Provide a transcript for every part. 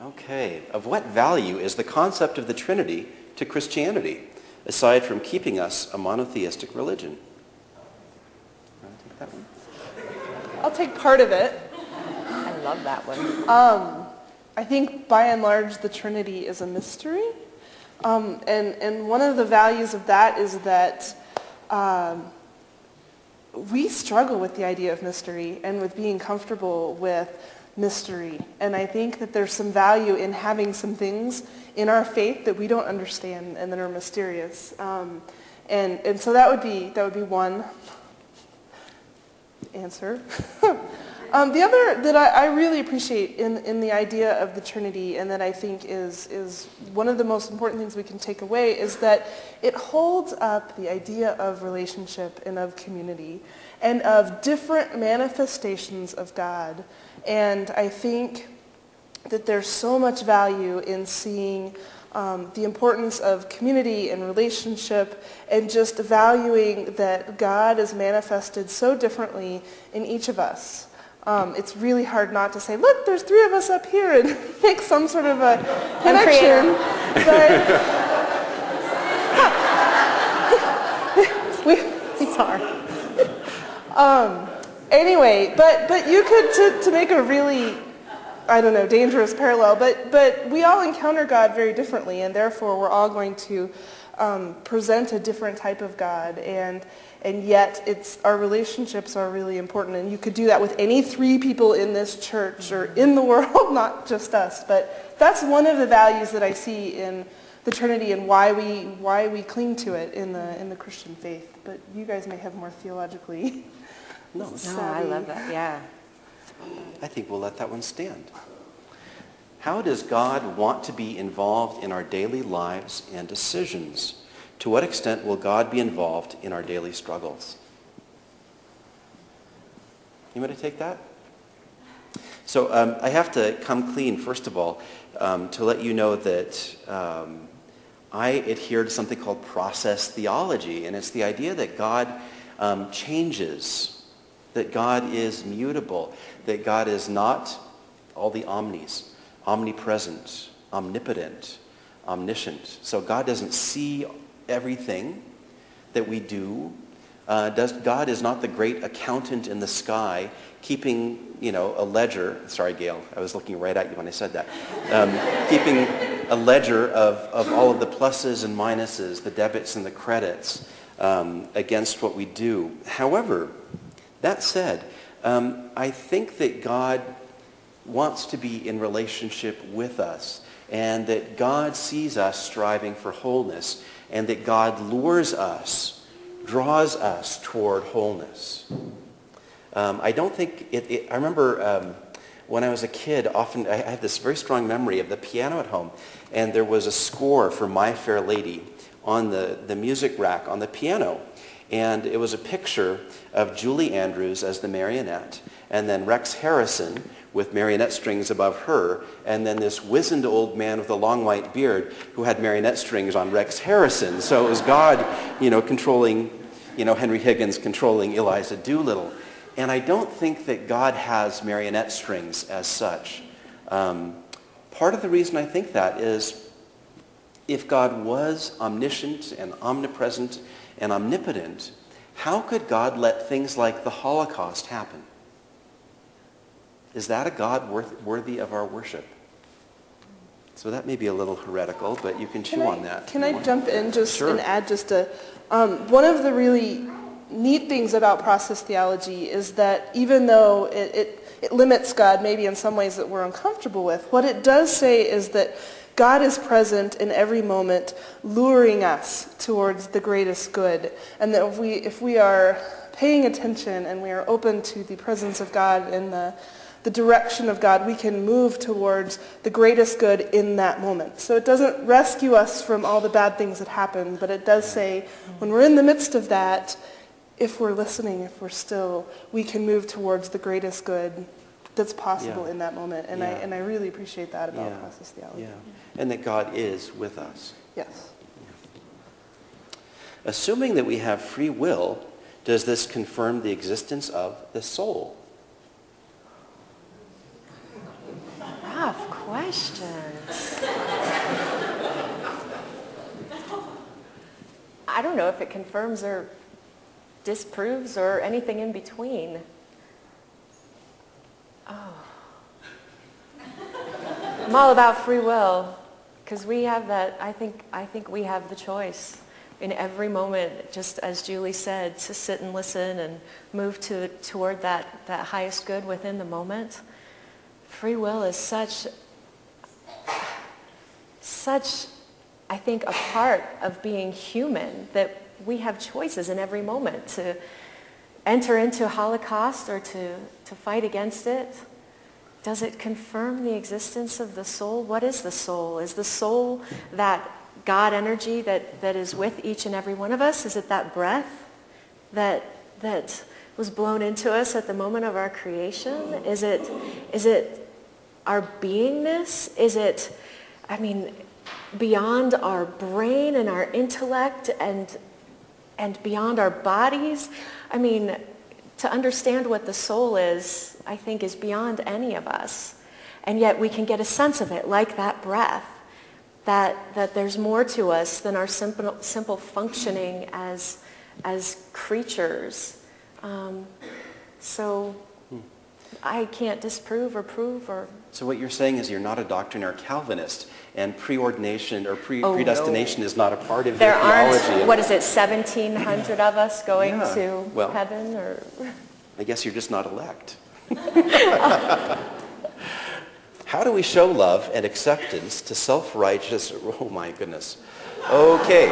Okay. Of what value is the concept of the Trinity to Christianity, aside from keeping us a monotheistic religion? Want to take that one? I'll take part of it. I love that one. I think by and large the Trinity is a mystery. And one of the values of that is that we struggle with the idea of mystery and with being comfortable with mystery. And I think that there's some value in having some things in our faith that we don't understand and that are mysterious. And so that would be one answer. The other that I really appreciate in the idea of the Trinity, and that I think is one of the most important things we can take away, is that it holds up the idea of relationship and of community and of different manifestations of God. And I think that there's so much value in seeing the importance of community and relationship, and just valuing that God is manifested so differently in each of us. It's really hard not to say, look, there's three of us up here, and make some sort of a connection. Sorry. Anyway, but you could, to make a really, I don't know, dangerous parallel, but we all encounter God very differently, and therefore we're all going to present a different type of God, and yet our relationships are really important. And you could do that with any three people in this church or in the world, not just us. But that's one of the values that I see in the Trinity, and why we cling to it in the Christian faith. But you guys may have more theologically. No, I love that. Yeah. I think we'll let that one stand. How does God want to be involved in our daily lives and decisions? To what extent will God be involved in our daily struggles? You want to take that? So I have to come clean, first of all, to let you know that I adhere to something called process theology, and it's the idea that God changes, that God is mutable, that God is not all the omnis, omnipresent, omnipotent, omniscient. So God doesn't see everything that we do. God is not the great accountant in the sky keeping, a ledger. Sorry, Gail, I was looking right at you when I said that. Keeping a ledger of all of the pluses and minuses, the debits and the credits against what we do. However, that said, I think that God wants to be in relationship with us, and that God sees us striving for wholeness, and that God lures us, draws us toward wholeness. I don't think I remember when I was a kid, often I had this very strong memory of the piano at home, and there was a score for My Fair Lady on the music rack on the piano. And it was a picture of Julie Andrews as the marionette, and then Rex Harrison with marionette strings above her, and then this wizened old man with a long white beard who had marionette strings on Rex Harrison. So it was God, controlling, Henry Higgins controlling Eliza Doolittle. And I don't think that God has marionette strings as such. Part of the reason I think that is, if God was omniscient and omnipresent and omnipotent, how could God let things like the Holocaust happen? Is that a God worthy of our worship? So that may be a little heretical, but you can chew on that. Can I jump in Sure. and add one of the really neat things about process theology is that even though it limits God maybe in some ways that we're uncomfortable with, what it does say is that God is present in every moment, luring us towards the greatest good. And that if we are paying attention and we are open to the presence of God and the direction of God, we can move towards the greatest good in that moment. So it doesn't rescue us from all the bad things that happen, but it does say when we're in the midst of that, if we're listening, if we're still, we can move towards the greatest good that's possible in that moment. And I really appreciate that about process theology. Yeah. And that God is with us. Yes. Assuming that we have free will, does this confirm the existence of the soul? Rough question. questions. I don't know if it confirms or disproves or anything in between. Oh. I'm all about free will, because we have that. I think we have the choice in every moment, just as Julie said, to sit and listen and move toward that highest good within the moment. Free will is such, I think, a part of being human, that we have choices in every moment to enter into Holocaust or to fight against it. Does it confirm the existence of the soul? What is the soul? Is the soul that God energy that is with each and every one of us? Is it that breath that was blown into us at the moment of our creation? Is it our beingness? Is it, beyond our brain and our intellect and beyond our bodies? To understand what the soul is, I think, is beyond any of us. And yet we can get a sense of it, like that breath, that there's more to us than our simple functioning as creatures. So I can't disprove or prove or... So what you're saying is you're not a doctrine or Calvinist, and preordination or predestination is not a part of your theology. What is it, 1,700 of us going to heaven? Or I guess you're just not elect. How do we show love and acceptance to self-righteous... Oh, my goodness. Okay.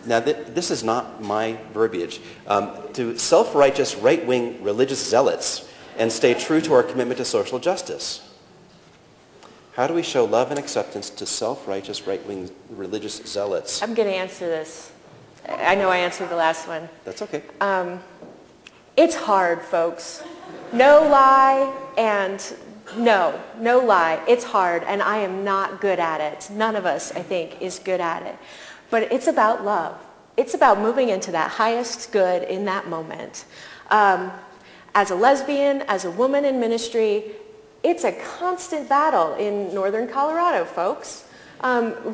Now, this is not my verbiage. To self-righteous right-wing religious zealots and stay true to our commitment to social justice. How do we show love and acceptance to self-righteous right-wing religious zealots? I'm going to answer this. I know I answered the last one. That's okay. It's hard, folks. No lie, and no lie. It's hard, and I am not good at it. None of us, I think, is good at it. But it's about love. It's about moving into that highest good in that moment. As a lesbian, as a woman in ministry, it's a constant battle in northern Colorado, folks.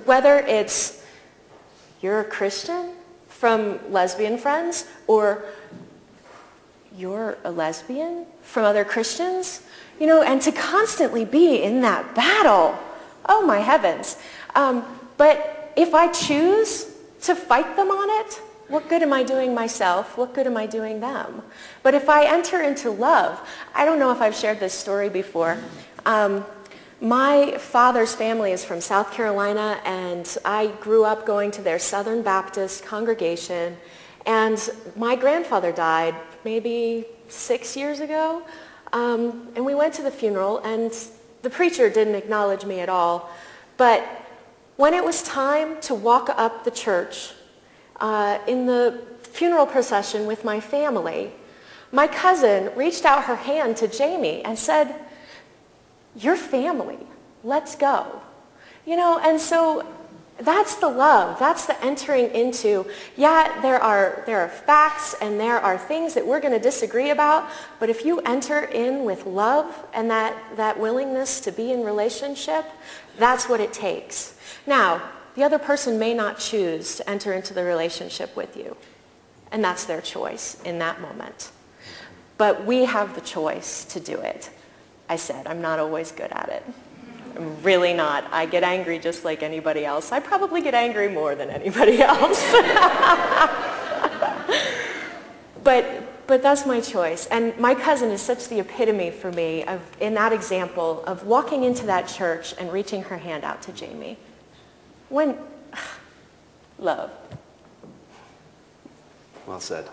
Whether it's you're a Christian from lesbian friends, or you're a lesbian from other Christians, and to constantly be in that battle. Oh, my heavens. But if I choose to fight them on it, what good am I doing myself? What good am I doing them? But if I enter into love, I don't know if I've shared this story before. My father's family is from South Carolina, and I grew up going to their Southern Baptist congregation. And my grandfather died maybe 6 years ago. And we went to the funeral, and the preacher didn't acknowledge me at all. But when it was time to walk up the church in the funeral procession with my family, my cousin reached out her hand to Jamie and said, "Your family, let's go." And so that's the love. That's the entering into, there are facts and there are things that we're going to disagree about, but if you enter in with love and that willingness to be in relationship, that's what it takes. Now, the other person may not choose to enter into the relationship with you, and that's their choice in that moment. But we have the choice to do it. I said, I'm not always good at it. I'm really not. I get angry just like anybody else. I probably get angry more than anybody else. But that's my choice. And my cousin is such the epitome for me in that example of walking into that church and reaching her hand out to Jamie. Love. Well said.